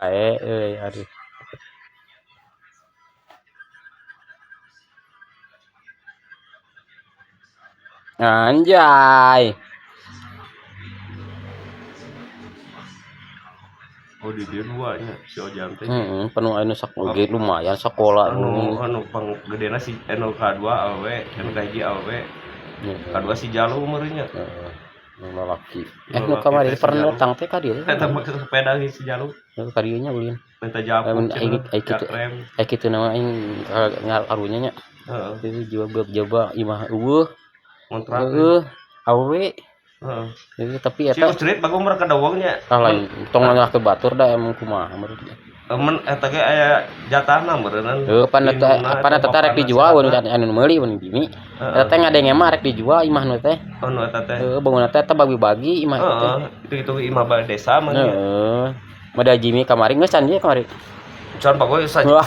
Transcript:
Aduh. Anjay. Oh di dia duanya si Ojam teh. Penuh anu sakoge lumayan sekolah anu pang gedena si anu kadua awe, anu kahiji awe. Kadua si Jalu umurnya. Lalaki. Nu kamari pernah datang teh ka dieu. Eta make sepeda si Jalu. Ka dieu nya ulin. Minta japuk cenah. Ai kitu nama aing ngarunya nya. Heeh. Coba imah eueuh. Kontrak. Awe. Heeh. Tapi eta si Ustrit bagus mereka dawangnya. Lain tong nanya ke batur da emang kumaha menurut dia. Eta ge aya jatahna meureun. Pan eta rek dijual anu meuli mun bimi. Eta teh ngadenge mah rek dijual imah nu teh. Nu eta teh. Bangunan teh bagi-bagi imah teh. Itu imah balai desa mah. Mada Jimi kamari geus can dia kamari. Can bagus saja.